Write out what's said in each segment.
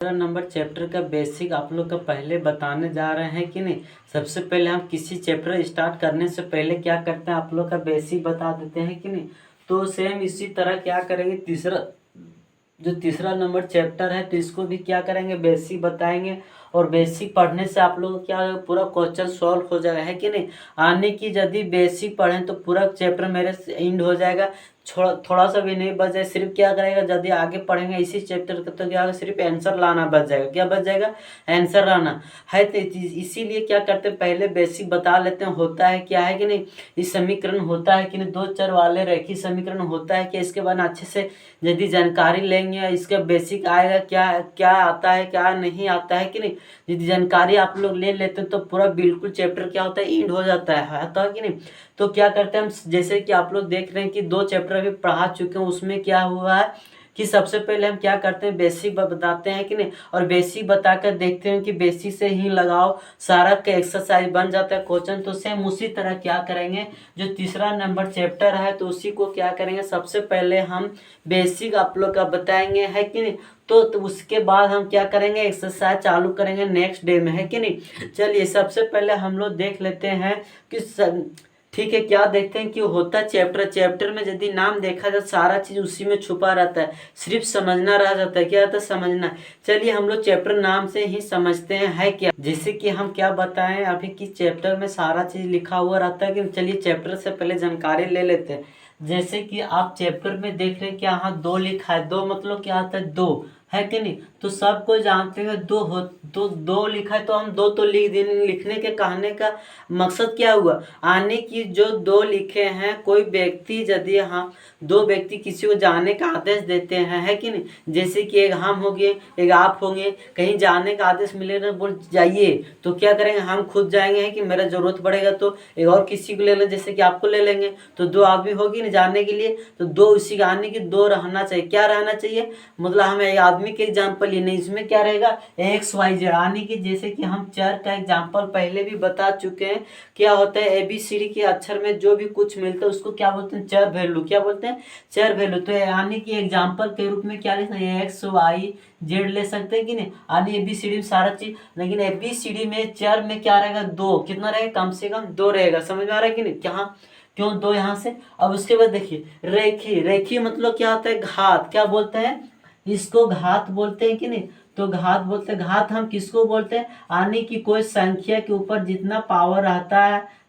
Number chapter का basic आप लोग का पहले बताने जा रहे हैं कि नहीं। सबसे पहले हम किसी चैप्टर स्टार्ट करने से पहले क्या करते हैं आप लोग का बेसिक बता देते हैं कि नहीं। तो सेम इसी तरह क्या करेंगे, तीसरा नंबर चैप्टर है तो इसको भी क्या करेंगे, बेसिक बताएंगे। और बेसिक पढ़ने से आप लोग क्या पूरा क्वेश्चन सॉल्व हो जाएगा, है कि नहीं। आने की यदि बेसिक पढ़ें तो पूरा चैप्टर मेरे से एंड हो जाएगा, थोड़ा सा भी नहीं बच जाए। सिर्फ क्या करेगा, यदि आगे पढ़ेंगे इसी चैप्टर का तो क्या होगा, सिर्फ आंसर लाना बच जाएगा। क्या बच जाएगा, आंसर लाना है। तो इसीलिए क्या करते हैं, पहले बेसिक बता लेते हैं होता है क्या है कि नहीं। इस समीकरण होता है कि नहीं, दो चर वाले रेखीय समीकरण होता है कि इसके बाद अच्छे से यदि जानकारी लेंगे इसका बेसिक आएगा, क्या क्या आता है क्या नहीं आता है कि नहीं। यदि जानकारी आप लोग ले लेते हैं तो पूरा बिल्कुल चैप्टर क्या होता है, एंड हो जाता है कि नहीं। तो क्या करते हैं हम, जैसे कि आप लोग देख रहे हैं कि दो चैप्टर अभी पढ़ा चुके हैं, उसमें क्या हुआ है कि सबसे पहले हम क्या करते हैं, बेसिक बताते हैं कि नहीं। और बेसिक बताकर देखते हैं कि बेसिक से ही लगाओ सारा का एक्सरसाइज बन जाता है क्वेश्चन। तो सेम उसी तरह क्या करेंगे, जो तीसरा नंबर चैप्टर है तो उसी को क्या करेंगे, सबसे पहले हम बेसिक आप लोग का बताएंगे, है कि नहीं। तो उसके बाद हम क्या करेंगे, एक्सरसाइज चालू करेंगे नेक्स्ट डे में, है कि नहीं। चलिए सबसे पहले हम लोग देख लेते हैं कि ठीक है, क्या देखते हैं कि होता चैप्टर में यदि नाम देखा जाए सारा चीज उसी में छुपा रहता है, सिर्फ समझना रह जाता है। क्या रहता है, समझना। चलिए हम लोग चैप्टर नाम से ही समझते हैं है क्या। जैसे कि हम क्या बताएं अभी कि चैप्टर में सारा चीज लिखा हुआ रहता है कि चलिए चैप्टर से पहले जानकारी ले लेते हैं। जैसे कि आप चैप्टर में देख रहे हैं कि यहाँ दो लिखा है, दो मतलब क्या आता है, दो, है कि नहीं। तो सबको जानते हैं दो लिखा है तो हम दो तो लिख देंगे। लिखने के कहने का मकसद क्या हुआ, आने की जो दो लिखे हैं, कोई व्यक्ति यदि हाँ दो व्यक्ति किसी को जाने का आदेश देते हैं, है कि नहीं। जैसे कि एक हम हो गए एक आप होंगे, कहीं जाने का आदेश मिलेगा बोल जाइए तो क्या करेंगे, हम खुद जाएंगे, है कि मेरा जरूरत पड़ेगा तो एक और किसी को ले लें, जैसे कि आपको ले लेंगे तो दो आदमी होगी ना जाने के लिए। तो दो उसी का आने की दो रहना चाहिए, क्या रहना चाहिए, मतलब हमें एक आदमी के एग्जाम्पल ये नहीं, इसमें क्या रहेगा XYZ आने की। जैसे कि हम चर का एग्जाम्पल पहले भी बता चुके हैं, क्या होता है ABCD के अक्षर में जो भी कुछ मिलता है उसको क्या बोलते हैं, चर वैल्यू। क्या बोलते हैं, चर वैल्यू। तो आने की एग्जाम्पल के रूप में क्या ले सकते हैं, XYZ ले सकते हैं कि नहीं। आने ABCD में सारा चीज, लेकिन ABCD में चर में क्या रहेगा, दो, कितना रहेगा, कम से कम दो रहेगा। समझ में आ रहा है कि नहीं, क्या क्यों दो यहाँ से। अब उसके बाद देखिए रेखी मतलब क्या होता है, घात। क्या बोलते हैं, इसको घात बोलते हैं कि नहीं। तो घात बोलते हैं, घात हम किसको बोलते हैं, आने की कोई संख्या के ऊपर जितना पावर रहता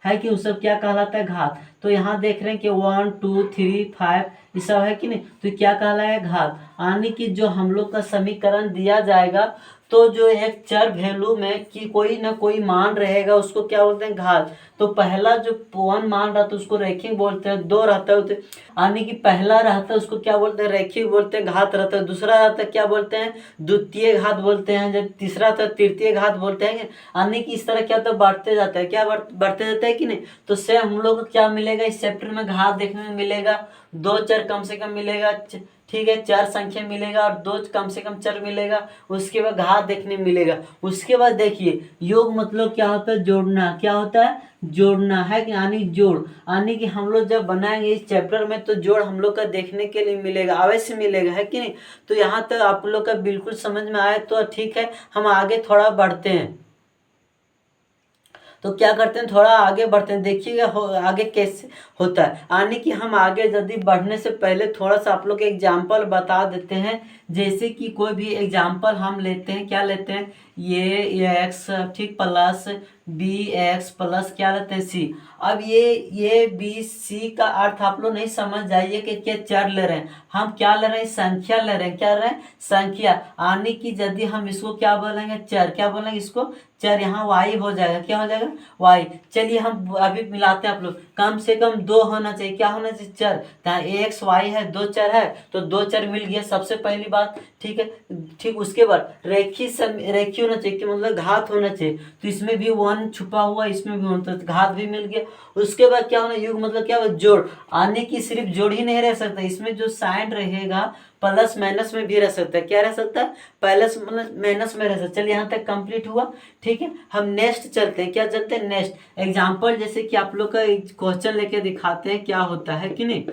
है कि उस सब क्या कहलाता है, घात। तो यहाँ देख रहे हैं कि 1 2 3 5 ये सब है कि नहीं। तो क्या कहलाया, घात। आने की जो हम लोग का समीकरण दिया जाएगा तो जो एक चर वैल्यू में कि कोई ना कोई मान रहेगा उसको क्या बोलते हैं, घात। तो पहला जो 1 मान रहता है उसको रैखिक बोलते हैं, दो रहता है आने की पहला रहता है उसको क्या बोलते हैं, रैखिक बोलते हैं, घात रहता है। दूसरा रहता है क्या बोलते हैं, द्वितीय घात बोलते हैं। जब तीसरा रहता है तृतीय घात बोलते हैं। आने की इस तरह क्या होता है, बढ़ते जाता है, क्या बढ़ते जाता है कि नहीं। तो से हम लोग को क्या मिलेगा, इस चैप्टर में घात देखने में मिलेगा, दो चर कम से कम मिलेगा, ठीक है, चार संख्या मिलेगा और दो कम से कम चर मिलेगा। उसके बाद घात देखने मिलेगा। उसके बाद देखिए योग मतलब क्या होता है, जोड़ना। क्या होता है, जोड़ना, है कि यानी जोड़। यानी कि हम लोग जब बनाएंगे इस चैप्टर में तो जोड़ हम लोग का देखने के लिए मिलेगा, अवश्य मिलेगा, है कि नहीं। तो यहाँ तक आप लोग का बिल्कुल समझ में आए तो ठीक है, हम आगे थोड़ा बढ़ते हैं। तो क्या करते हैं, थोड़ा आगे बढ़ते हैं, देखिएगा आगे कैसे होता है। यानी कि हम आगे यदि बढ़ने से पहले थोड़ा सा आप लोग एग्जाम्पल बता देते हैं। जैसे कि कोई भी एग्जाम्पल हम लेते हैं, क्या लेते हैं, ये x ठीक प्लस bx प्लस क्या लेते हैं c। अब ये BC का अर्थ आप लोग नहीं समझ जाइए कि क्या चर ले रहे हैं, हम क्या ले रहे हैं, संख्या ले रहे हैं। क्या ले रहे हैं, संख्या। आने की यदि हम इसको क्या बोलेंगे, चर। क्या बोलेंगे इसको, चर। यहाँ y हो जाएगा, क्या हो जाएगा, y। चलिए हम अभी मिलाते हैं आप लोग, कम से कम दो होना चाहिए, क्या होना चाहिए, चर। यहाँ XY है, दो चर है तो दो चर मिल गया, सबसे पहली बात, ठीक है। ठीक, उसके बाद रेखी होना चाहिए, कि मतलब घात होना चाहिए। तो इसमें भी 1 छुपा हुआ, इसमें भी 1, तो घात भी मिल गया। उसके बाद क्या होना, युग मतलब क्या, जोड़। आने की सिर्फ जोड़ ही नहीं रह सकता, इसमें जो साइन रहेगा प्लस माइनस में भी रह सकता है। क्या रह सकता है, प्लस माइनस में रह सकता है। चलिए यहाँ तक कंप्लीट हुआ, ठीक है। हम नेक्स्ट चलते हैं, क्या चलते हैं, नेक्स्ट एग्जाम्पल। जैसे कि आप लोग का क्वेश्चन लेके दिखाते हैं क्या होता है कि नहीं।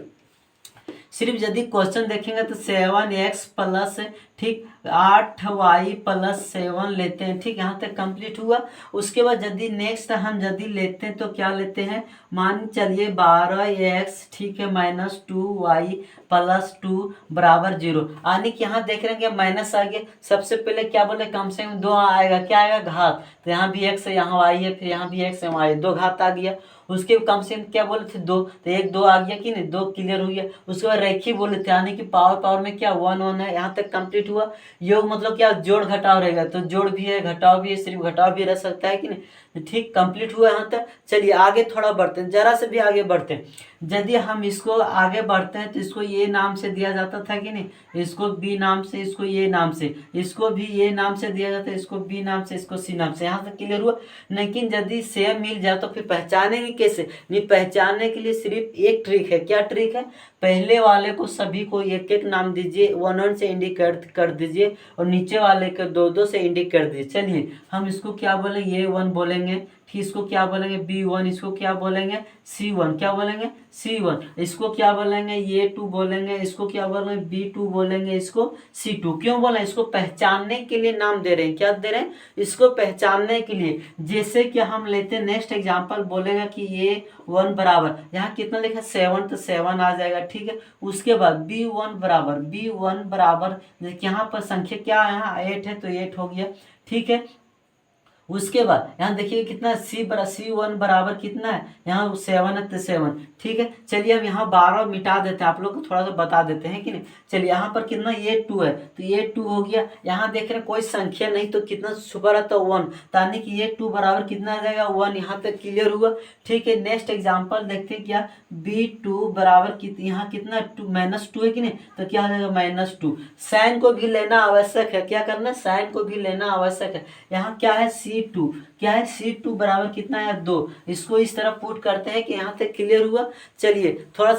सिर्फ यदि क्वेश्चन देखेंगे तो 7x प्लस ठीक 8y+7 लेते हैं। ठीक, यहाँ तक कंप्लीट हुआ। उसके बाद यदि नेक्स्ट हम यदि लेते हैं तो क्या लेते हैं, मान चलिए 12x, ठीक है, -2y+2 = 0। यानी कि यहाँ देख रहे हैं कि माइनस आ गया। सबसे पहले क्या बोले, कम से कम 2 आएगा, क्या आएगा, घात। तो यहाँ भी x है, यहाँ y है, फिर यहाँ भी x है, y है, 2 घात आ गया। उसके कम से कम क्या बोले थे, 2, तो 1 2 आ गया कि नहीं, 2 क्लियर हो गया। उसके बाद रेखी बोले थे, यानी कि पावर में क्या 1 1 है। यहाँ तक कंप्लीट हुआ। योग मतलब क्या, जोड़ घटाव रहेगा, तो जोड़ भी है, घटाव भी है, सिर्फ घटाव भी रह सकता है कि नहीं। ठीक, कंप्लीट हुआ यहाँ तक। चलिए आगे थोड़ा बढ़ते हैं, जरा से भी आगे बढ़ते हैं। यदि हम इसको आगे बढ़ते हैं तो इसको ये नाम से दिया जाता था कि नहीं, इसको बी नाम से, इसको ये नाम से, इसको भी ये नाम से दिया जाता है, इसको बी नाम से, इसको सी नाम से। यहाँ तक क्लियर हुआ। लेकिन यदि सेम मिल जाए तो फिर पहचानेंगे कैसे, नहीं पहचानने के लिए सिर्फ एक ट्रिक है। क्या ट्रिक है, पहले वाले को सभी को एक एक नाम दीजिए, 1 1 से इंडिकेट कर दीजिए, और नीचे वाले को 2 2 से इंडिकेट कर दीजिए। चलिए हम इसको क्या बोलेंगे, ये 1 बोलेंगे, ठीक, इसको क्या बोलेंगे, B1, इसको क्या बोलेंगे, C1, क्या बोलेंगे, C1, इसको क्या बोलेंगे, ये 2 बोलेंगे, इसको क्या बोलेंगे, B2 बोलेंगे, इसको C2। क्यों बोले, इसको पहचानने के लिए नाम दे रहे हैं। क्या दे रहे हैं, इसको पहचानने के लिए। जैसे कि हम लेते हैं नेक्स्ट एग्जांपल, बोलेगा कि ये 1 बराबर, यहाँ कितना लिखा 7, तो 7 आ जाएगा, ठीक है। उसके बाद B1 बराबर, यहाँ पर संख्या क्या है, यहाँ 8 है, तो 8 हो गया, ठीक है। उसके बाद यहाँ देखिए कितना C1 बराबर कितना है, यहाँ 7 है, तो 7, ठीक है। चलिए हम यहाँ 12 मिटा देते हैं, आप लोग को थोड़ा सा बता देते हैं कि नहीं। चलिए यहाँ पर कितना, ये 2 है, तो ये 2 हो गया। यहाँ देख रहे हैं कोई संख्या नहीं, तो कितना सुपर है, तो 1, यानी कि ये 2 बराबर कितना आ जाएगा, 1। यहाँ तक क्लियर हुआ, ठीक है। नेक्स्ट एग्जाम्पल देखते हैं, क्या B2 बराबर यहाँ कितना -2 है कि नहीं, तो क्या आ जाएगा, -2। साइन को भी लेना आवश्यक है, क्या करना, साइन को भी लेना आवश्यक है। यहाँ क्या है, C2, क्या है, C2 बराबर कितना है, 2। इसको इस तरह पुट करते हैं कि यहाँ तक क्लियर हुआ। चलिए थोड़ा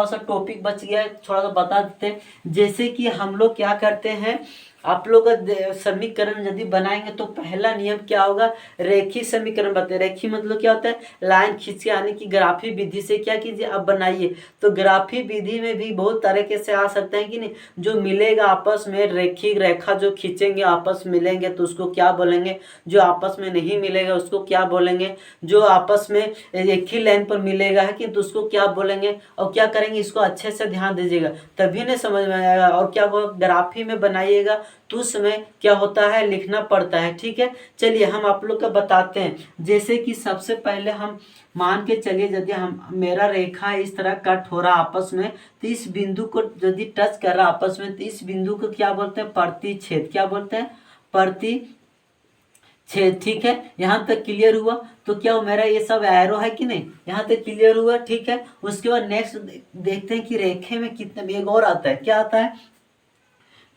सा टॉपिक बच गया है, थोड़ा सा बता देते हैं। जैसे कि हम लोग क्या करते हैं, आप लोग का समीकरण यदि बनाएंगे तो पहला नियम क्या होगा, रेखी समीकरण बताए। रेखी मतलब क्या होता है, लाइन खींच के, यानी कि ग्राफी विधि से क्या कीजिए, अब बनाइए। तो ग्राफी विधि में भी बहुत तरीके से आ सकते हैं कि नहीं। जो मिलेगा आपस में, रेखी रेखा जो खींचेंगे आपस मिलेंगे तो उसको क्या बोलेंगे, जो आपस में नहीं मिलेगा उसको क्या बोलेंगे, जो आपस में एक ही लाइन पर मिलेगा है कि, तो उसको क्या बोलेंगे। और क्या करेंगे, इसको अच्छे से ध्यान दीजिएगा, तभी नहीं समझ में आएगा। और क्या ग्राफी में बनाइएगा तो उसमें क्या होता है, लिखना पड़ता है, ठीक है। चलिए हम आप लोग का बताते हैं। जैसे कि सबसे पहले हम मान के चलिए, यदि हम मेरा रेखा इस तरह कट हो रहा आपस में, तो इस बिंदु को यदि टच कर रहा आपस में, तो इस बिंदु को क्या बोलते हैं, प्रतिच्छेद। क्या बोलते हैं, प्रतिच्छेद, ठीक है। यहाँ तक क्लियर हुआ। तो क्या मेरा ये सब एरो है कि नहीं, यहाँ तक क्लियर हुआ, ठीक है। उसके बाद नेक्स्ट देखते हैं कि रेखे में कितना, एक और आता है, क्या आता है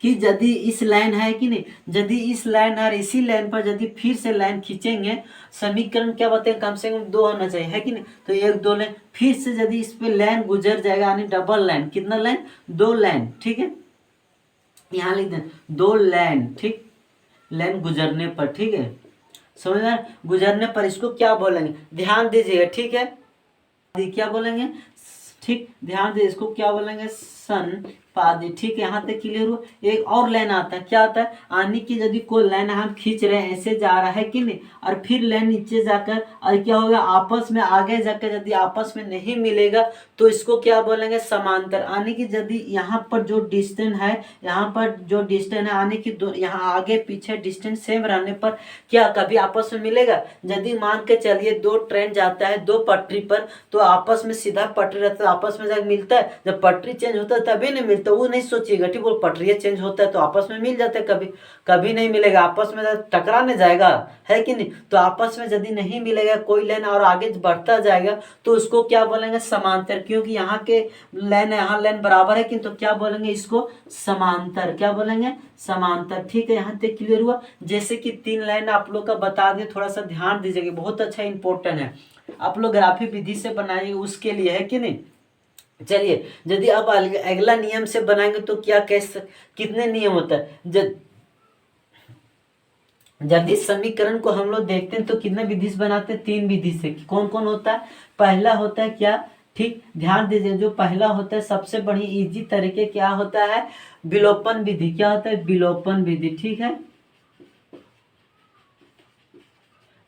कि यदि इस लाइन है कि नहीं, यदि इस लाइन है, इसी लाइन पर यदि फिर से लाइन खींचेंगे, समीकरण क्या बताते हैं, कम से कम 2 होना चाहिए, है कि नहीं। तो 1 2 लाइन फिर से यदि इस पे लाइन गुजर जाएगा, यानी डबल लाइन, कितना लाइन, 2 लाइन, ठीक है। यहाँ लिख दें 2 लाइन, ठीक, लाइन गुजरने पर, ठीक है, समझ में, गुजरने पर इसको क्या बोलेंगे, ध्यान दीजिएगा, ठीक है। क्या बोलेंगे, ठीक, ध्यान दे, इसको क्या बोलेंगे, सन पादी, ठीक है। यहाँ तक क्लियर हुआ। एक और लाइन आता है, क्या आता है, आने की यदि कोई लाइन हम खींच रहे हैं, ऐसे जा रहा है कि नहीं, और फिर लाइन नीचे जाकर और क्या होगा, आपस में आगे जाकर यदि आपस में नहीं मिलेगा तो इसको क्या बोलेंगे, समांतर। आने की यदि यहाँ पर जो डिस्टेंस है, यहाँ पर जो डिस्टेंस है, आने की यहाँ आगे पीछे डिस्टेंस सेम रहने पर क्या कभी आपस में मिलेगा। यदि मान के चलिए 2 ट्रेन जाता है 2 पटरी पर, तो आपस में सीधा पटरी रहता है, आपस में जाकर मिलता है। जब पटरी चेंज होता है तभी नहीं मिलता, वो नहीं सोचिएगा, ठीक, वो पटरी चेंज होता है तो आपस में मिल जाता है, कभी कभी नहीं मिलेगा, आपस में टकराने जाएगा, है कि नहीं। तो आपस में यदि नहीं मिलेगा कोई लाइन और आगे बढ़ता जाएगा तो उसको क्या बोलेंगे, समांतर। क्योंकि यहाँ के लाइन यहाँ लाइन बराबर है कि, तो क्या बोलेंगे इसको, समांतर। क्या बोलेंगे, समांतर, ठीक है। यहाँ तक क्लियर हुआ। जैसे कि 3 लाइन आप लोग का बता दें, थोड़ा सा ध्यान दीजिएगा, बहुत अच्छा इंपॉर्टेंट है, आप लोग ग्राफी विधि से बनाइए उसके लिए, है कि नहीं। चलिए यदि अब अगला नियम से बनाएंगे तो क्या कितने नियम होता है, यदि समीकरण को हम लोग देखते हैं तो कितने विधि से बनाते हैं, 3 विधि से। कौन कौन होता है, पहला होता है क्या, ठीक, ध्यान दीजिए जो पहला होता है सबसे बड़ी इजी तरीके क्या होता है, विलोपन विधि। क्या होता है, विलोपन विधि। ठीक है,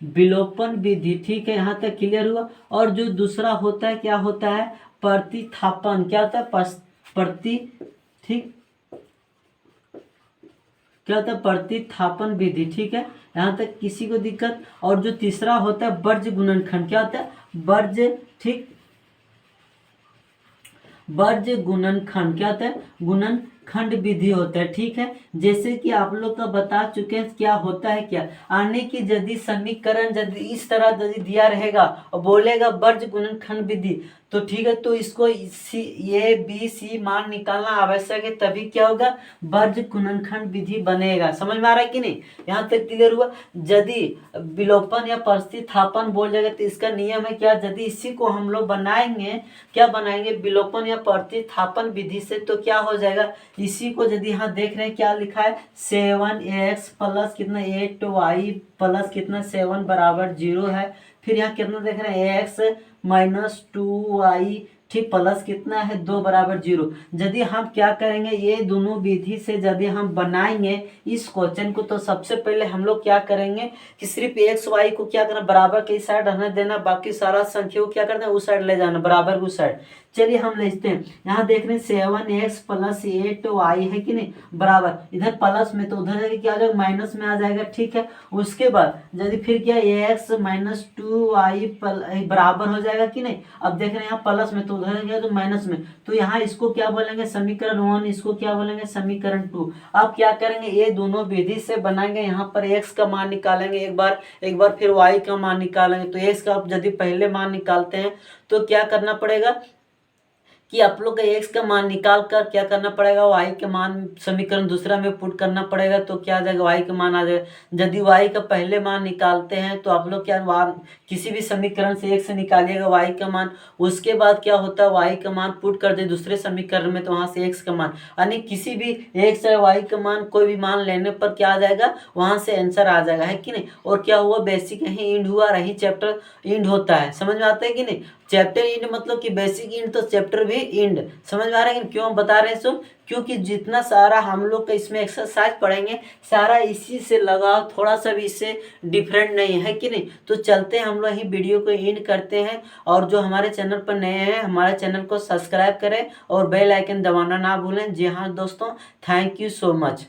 विलोपन विधि। ठीक है, यहाँ तक क्लियर हुआ। और जो दूसरा होता है क्या होता है, प्रतिस्थापन। क्या होता है, प्रति ठीक, क्या होता है, प्रतिस्थापन विधि। ठीक है, यहाँ तक किसी को दिक्कत। और जो तीसरा होता है वर्ज गुणनखंड। क्या होता है, वर्ज, ठीक, वर्ज गुणनखंड। क्या होता है, गुणनखंड विधि होता है। ठीक है, जैसे कि आप लोग का बता चुके हैं क्या होता है, क्या आने की यदि समीकरण यदि इस तरह यदि दिया रहेगा और बोलेगा वर्ज गुणनखंड विधि, तो ठीक है, तो इसको ए बी सी मान निकालना आवश्यक है, तभी क्या होगा, वर्ज गुणनखंड विधि बनेगा। समझ में आ रहा है कि नहीं, यहाँ तक क्लियर हुआ। यदि विलोपन या प्रतिस्थापन बोल जाएगा तो इसका नियम है क्या, यदि इसी को हम लोग बनाएंगे, क्या बनाएंगे, विलोपन या प्रतिस्थापन विधि से, तो क्या हो जाएगा, इसी को यदि यहाँ देख रहे हैं क्या लिखा है, 7x प्लस कितना 8y प्लस कितना 7 बराबर 0 है। फिर यहाँ कितना देख रहे हैं, x माइनस 2y, ठीक, प्लस कितना है 2 बराबर 0। यदि हम क्या करेंगे, ये दोनों विधि से यदि हम बनाएंगे इस क्वेश्चन को, तो सबसे पहले हम लोग क्या करेंगे कि सिर्फ एक्स वाई को क्या करना, बराबर के साइड रहने देना, बाकी सारा संख्या को क्या करना है, उस साइड ले जाना, बराबर उस साइड। चलिए हम लिखते हैं, यहाँ देख रहे हैं 7x प्लस 8y है कि नहीं, बराबर, इधर प्लस में तो उधर जाके क्या आ जाएगा, माइनस में आ जाएगा। ठीक है, उसके बाद यदि फिर क्या x माइनस 2y बराबर हो जाएगा कि नहीं। अब देख रहे हैं यहाँ प्लस में तो उधर गया तो माइनस में, तो यहाँ इसको क्या बोलेंगे, समीकरण 1, इसको क्या बोलेंगे, समीकरण 2। अब क्या करेंगे, ये दोनों विधि से बनाएंगे, यहाँ पर x का मान निकालेंगे एक बार फिर y का मान निकालेंगे। तो x का अब यदि पहले मान निकालते हैं तो क्या करना पड़ेगा कि आप लोग का x का मान निकाल कर क्या करना पड़ेगा, y के मान समीकरण दूसरा में पुट करना पड़ेगा, तो क्या आ जाएगा, y का मान आ जाएगा। यदि y का पहले मान निकालते हैं तो आप लोग क्या किसी भी समीकरण से x से निकालिएगा y का मान, उसके बाद क्या होता है, y का मान पुट कर दे दूसरे समीकरण में, तो वहाँ से x का मान, यानी किसी भी x या y का मान कोई भी मान लेने पर क्या आ जाएगा, वहाँ से आंसर आ जाएगा, है कि नहीं। और क्या हुआ, बेसिक यहीं इंड हुआ, रही चैप्टर इंड होता है। समझ में आता है कि नहीं, चैप्टर इंड मतलब कि बेसिक इंड तो चैप्टर भी इंड। समझ में आ रहा है कि क्यों हम बता रहे हैं सो, क्योंकि जितना सारा हम लोग का इसमें एक्सरसाइज पढ़ेंगे सारा इसी से लगा, थोड़ा सा भी इससे डिफरेंट नहीं है कि नहीं। तो चलते हैं हम लोग ही वीडियो को इंड करते हैं। और जो हमारे चैनल पर नए हैं, हमारे चैनल को सब्सक्राइब करें और बेल आइकन दबाना ना भूलें। जी हाँ दोस्तों, थैंक यू सो मच।